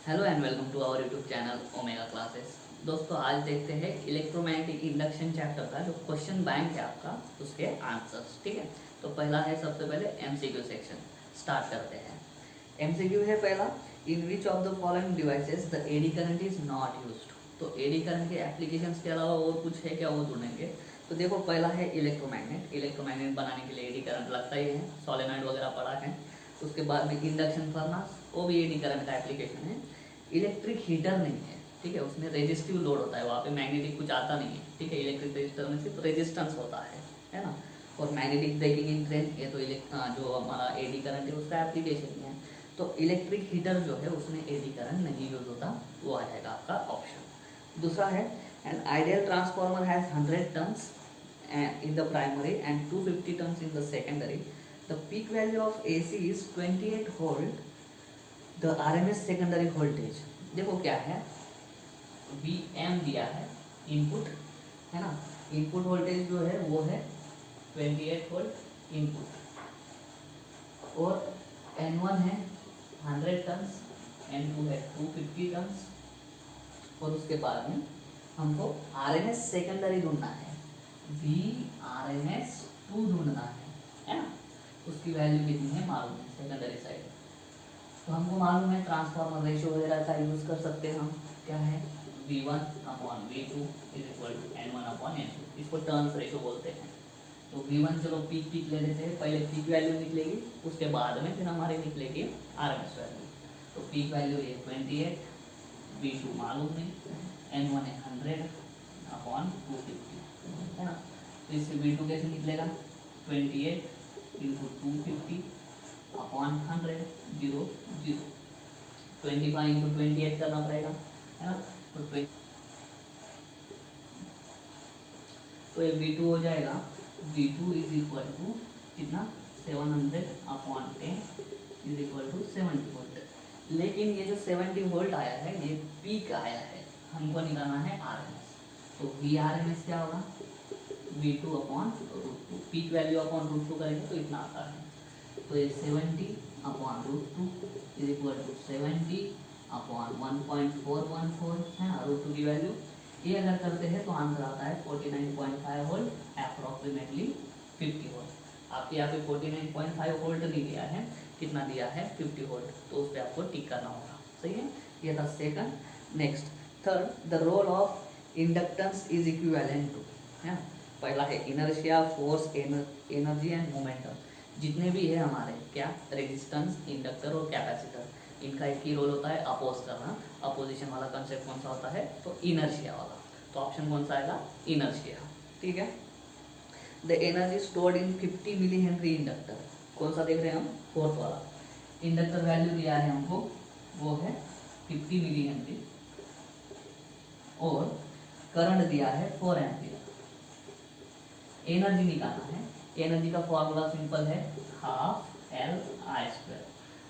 Hello and welcome to our YouTube channel Omega Classes. दोस्तों आज देखते हैं इलेक्ट्रोमैग्नेटिक इंडक्शन चैप्टर का जो क्वेश्चन बैंक है आपका उसके आंसर्स। ठीक है, तो पहला है सबसे पहले एमसीक्यू सेक्शन। स्टार्ट करते हैं। एमसीक्यू है पहला, in which of the following devices the eddy current is not used. तो एडी करंट के एप्लीकेशंस के अलावा और कुछ है क्या, वो ढूंढेंगे। तो देखो पहला है इलेक्ट्रोमैग्नेट। इलेक्ट्रोमैग्नेट बनाने के लिए एडी करंट लगता ही है, सोलेनॉइड वगैरह पड़ा है। उसके बाद में इंडक्शन फर्नास, वो भी एडी करंट का एप्लीकेशन है। इलेक्ट्रिक हीटर नहीं है, ठीक है, उसमें रेजिस्टिव लोड होता है, वहाँ पे मैग्नेटिक कुछ आता नहीं है। ठीक है, इलेक्ट्रिक रजिस्टर में सिर्फ रेजिस्टेंस होता है ना। और मैग्नेटिक ब्रेकिंग इन ट्रेन, ये तो जो हमारा एडी करंट है उसका एप्लीकेशन है। तो इलेक्ट्रिक हीटर जो है उसमें एडी करंट नहीं यूज होता, वो आ जाएगा आपका ऑप्शन। दूसरा है an ideal transformer has 100 turns in the primary and 250 turns in the secondary. The peak value of AC is 28 volt. The RMS secondary voltage देखो क्या है, VM दिया है इनपुट, है ना। इनपुट वोल्टेज जो है वो है 28 वोल्ट इनपुट, और N1 है 100 टर्न्स, N2 है 250 टर्न्स, और उसके बाद में हमको RMS सेकेंडरी ढूंढना है, VRMS2 ढूंढना है ना। उसकी वैल्यू कितनी है मालूम है सेकेंडरी साइड। तो हमको मालूम है ट्रांसफार्मर रेशियो वगैरह का यूज कर सकते हैं हम। क्या है, V1/V2 is equal to N1/N2। इसको टर्न्स रेशियो बोलते हैं। तो V1 चलो पीक ले लेते हैं, पहले पीक वैल्यू निकलेगी, उसके बाद में फिर हमारे निकलेगी RMS वैल्यू। तो पीक वैल्यू है 28, V2 मालूम नहीं, N1 है 100/250, है ना। तो इससे V2 कैसे निकलेगा, 28 इंटू 250/100, 0 0, 25 इंटू 28 करना पड़ेगा, है ना। तो ये V2 हो जाएगा, V2 इज इक्वल टू कितना, 700/10 इज इक्वल टू 70 वोल्ट। लेकिन ये जो 70 वोल्ट आया है ये पीक आया है, हमको निकालना है RMS। तो VRMS क्या होगा, V2/√2, पीक वैल्यू अपॉन √2 करेंगे तो इतना आता है। तो ये 70/√2 इज इक्वल टू 70/1.414 है ना, √2 की वैल्यू। ये अगर करते हैं तो आंसर आता है 49.5 वोल्ट, अप्रॉक्सीमेटली 50 वोल्ट। आपके यहाँ पे 49.5 वोल्ट नहीं दिया है, कितना दिया है 50 वोल्ट, तो उस पर आपको टिक करना होगा। सही है, ये था second. Next third, the role of inductance is equivalent to, है ना। पहला है inertia, force, energy and momentum. जितने भी है हमारे क्या, रेजिस्टेंस, इंडक्टर और कैपेसिटर, इनका एक ही रोल होता है अपोज करना। अपोजिशन वाला कंसेप्ट कौन सा होता है, तो इनर्शिया वाला। तो ऑप्शन कौन सा आएगा, इनर्शिया। ठीक है। The energy stored in 50 milli henry inductor, कौन सा देख रहे हैं हम, फोर्थ वाला। इंडक्टर वैल्यू दिया है हमको, वो है 50 मिली हेनरी, और करंट दिया है 4 एम्पियर। एनर्जी निकालना है, एनर्जी का फॉर्मूला सिंपल है, हाफ LI²।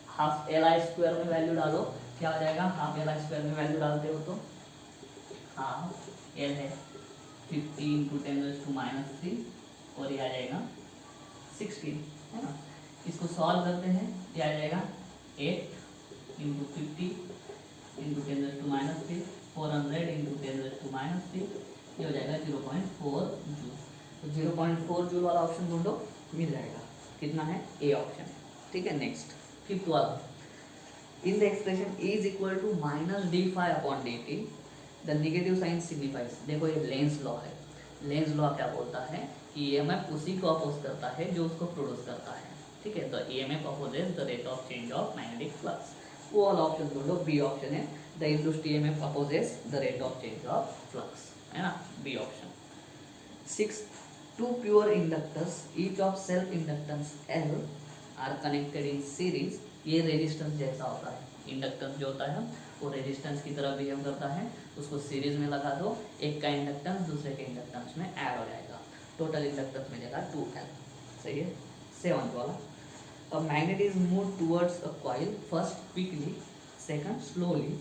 हाफ LI² में वैल्यू डालो, क्या हो जाएगा, हाफ LI² में वैल्यू डालते हो तो हाफ L है 50 इंटू 10⁻³ और ये आ जाएगा 16, है ना। इसको सॉल्व करते हैं, ये आ जाएगा 8 इंटू 50 इंटू 10⁻³ 400 इंटू 10⁻³, ये हो जाएगा 0.4 जूल। तो 0.4 जूल वाला ऑप्शन ढूंढो, मिल जाएगा। कितना है, ए ऑप्शन। ठीक है। नेक्स्ट फिफ्थ वाला, in the expression E is equal to -dφ/dt the negative sign signifies. देखो ये लेंस लॉ है। लेंस लॉ क्या बोलता है कि EMF उसी को अपोज करता है जो उसको प्रोड्यूस करता है। ठीक है, तो EMF opposes the rate of change of magnetic flux. वो वाला ऑप्शन ढूंढो, बी ऑप्शन है, the induced EMF opposes the rate of change of flux, है ना, B option. 6, two pure inductors each of self inductance L are connected in series। ये resistance जैसा होता है, इंडक्टेंस जो होता है वो रेजिस्टेंस की तरह बिहेव करता है। उसको सीरीज में लगा दो, एक का इंडक्टेंस दूसरे के इंडक्टेंस में ऐड हो जाएगा, टोटल इंडक्टेंस मिलेगा 2L। सही है। 7th वाला, a magnet is moved towards a coil first quickly, second slowly,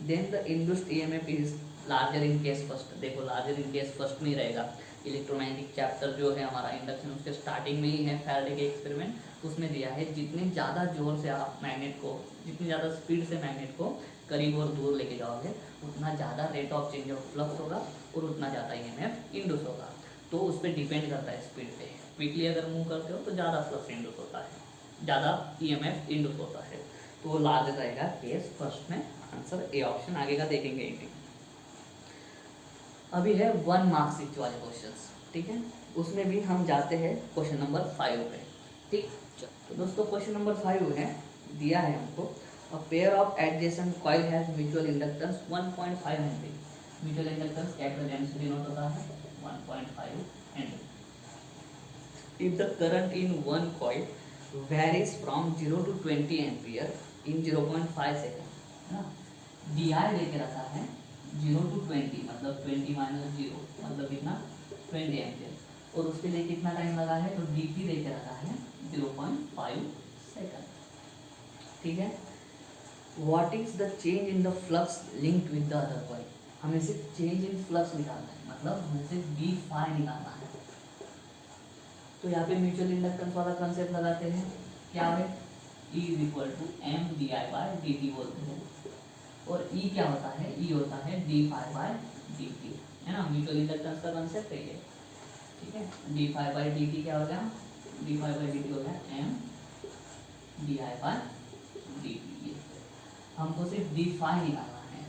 then the induced EMF is larger in case first. देखो लार्जर इन केस फर्स्ट में ही रहेगा, इलेक्ट्रोमैग्नेटिक चैप्टर जो है हमारा इंडक्शन, उसके स्टार्टिंग में ही है फैराडे के एक्सपेरिमेंट। उसमें दिया है जितने ज़्यादा जोर से आप मैग्नेट को, जितनी ज़्यादा स्पीड से मैग्नेट को करीब और दूर लेके जाओगे, उतना ज़्यादा rate of change of flux होगा और उतना ज़्यादा EMF इंड्यूस होगा। तो उस पर डिपेंड करता है स्पीड पे। क्विकली अगर मूव करते हो तो ज़्यादा फ्लक्स इंड्यूस होता है, ज़्यादा EMF इंड्यूस होता है। तो वो लार्ज रहेगा केस फर्स्ट में, आंसर ए ऑप्शन। आगे का देखेंगे 18। अभी है 1 मार्क्स इच वाले क्वेश्चंस, ठीक है। उसमें भी हम जाते हैं क्वेश्चन नंबर 5 पे, ठीक। तो दोस्तों क्वेश्चन नंबर 5 है, दिया है हमको a pair of adjacent coil has mutual inductance 1.5 henry. Mutual inductance capital M से डिनोट होता है 1.5 हेनरी। If the current in one coil varies from 0 to 20 ampere in 0.5 second, है ना। डी आई लेके रखा है 0 to 20, मतलब 20 माइनस 0 मतलब कितना 20 एम्पियर, और उसके लिए कितना टाइम लगा है, तो डी टी लेके रखा है 0.5 सेकेंड, ठीक है। What is the change in the flux linked with the other coil. हमें सिर्फ चेंज इन फ्लक्स निकालना है, मतलब हमें सिर्फ डी फाई निकालना है। तो यहाँ पे म्यूचुअल इंडक्टेंस वाला कंसेप्ट लगाते हैं, क्या है, E is equal to M d i by d t बोलते हैं, और E क्या होता है, E होता है d phi by d t, है ना। म्यूचुअल इंडक्टेंस का कंसेप्ट है ये, ठीक है। D phi by d t क्या हो गया, d phi by d t हो गया M d i by d t. हमको सिर्फ डी फाई निकालना है,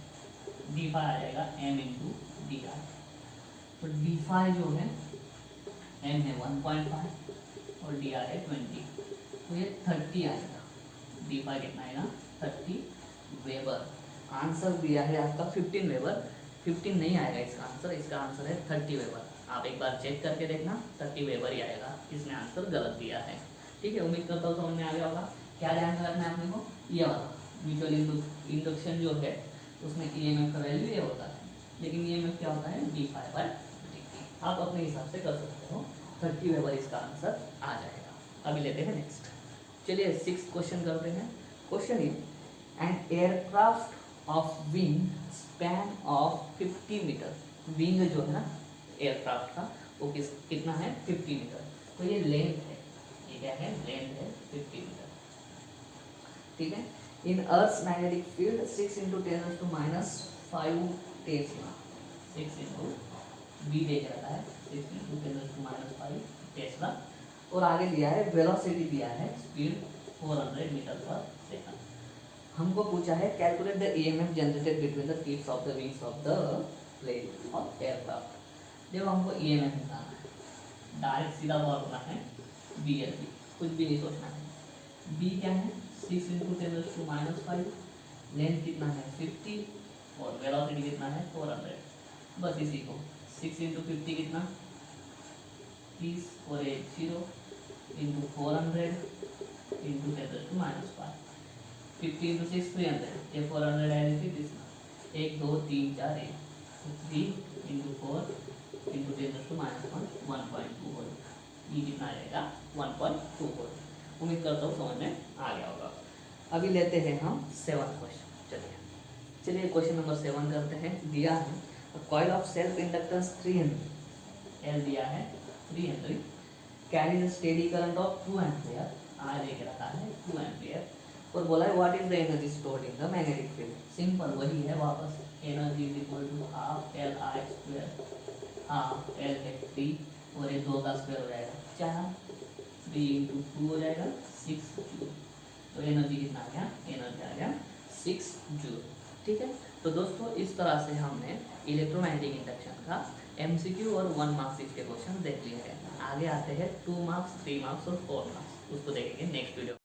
डी फाई आ जाएगा एम इंटू डी आई। तो डी फाई जो है एम है 1.5 और डी आर है 20, तो ये 30 आएगा। डी फाई कितना आएगा 30 वेबर। आंसर दिया है आपका 15 वेबर, 15 नहीं आएगा इसका आंसर, इसका आंसर है 30 वेबर। आप एक बार चेक करके देखना, 30 वेबर ही आएगा, इसने आंसर गलत दिया है, ठीक है। उम्मीद करता हूँ समझ में आ गया होगा। क्या ध्यान रखना है अपने को, ये वाला म्यूचुअल इंडक्शन जो है उसमें EMF का वैल्यू ये होता है, लेकिन EMF क्या होता है d phi by d t. आप अपने हिसाब से कर सकते हो, 30 वेबर इसका आंसर आ जाएगा। अभी लेते हैं नेक्स्ट, चलिए 6 क्वेश्चन करते हैं। Question is an aircraft of wing span of 50 metre. Wing जो है ना एयरक्राफ्ट का, वो कितना है 50 मीटर। तो ये लेंथ है, ये क्या है, लेंथ है 50 मीटर, ठीक है। In earth magnetic field 6 × 10⁻⁵ tesla, 6 into B दे रखा है 6 × 10⁻⁵ टेस्ला, और आगे दिया है वेलोसिटी दिया है स्पीड 400 मीटर पर सेकंड। हमको पूछा है calculate the EMF generated between the tips of the wings of the plane of aircraft. जब हमको EMF निकालना है, डायरेक्ट सीधा फॉर्मूला है BLB, कुछ भी नहीं सोचना है। B क्या है 6 × 10⁻⁵, लेंथ कितना है 50 और वेलोसिटी कितना है 400। बस इसी को 6 × 50 कितना 30 और 1 0 × 400 × 10⁻⁵। 50 × 6 300, ये 400 है, 1 2 3 4 1, 3 × 4 × 10⁻⁻⁴ 1.2 वोल्ट। ये कितना आएगा 1.2 वोल्ट। उम्मीद करता हूँ समझ में आ गया होगा। अभी लेते हैं हम 7 क्वेश्चन, चलिए क्वेश्चन नंबर 7 करते हैं। दिया है coil of self inductance 3 henry, L दिया है 3 henry, carries steady current of 2 ampere, R लेके रखा है 2 एम्पियर, और बोला है what is the energy stored in the magnetic field. Simple वही है वापस, energy is equal to half L I square, half L है 3 और ये 2 का स्क्वायर हो जाएगा 4, 3 × 2 हो जाएगा 6 जूल। तो एनर्जी कितना आ गया, एनर्जी आ गया 6 जूल, ठीक है। तो दोस्तों इस तरह से हमने इलेक्ट्रोमैग्नेटिक इंडक्शन का MCQ और 1 मार्क्स के क्वेश्चन देख लिए हैं। आगे आते हैं 2 मार्क्स, 3 मार्क्स और 4 मार्क्स, उसको देखेंगे नेक्स्ट वीडियो।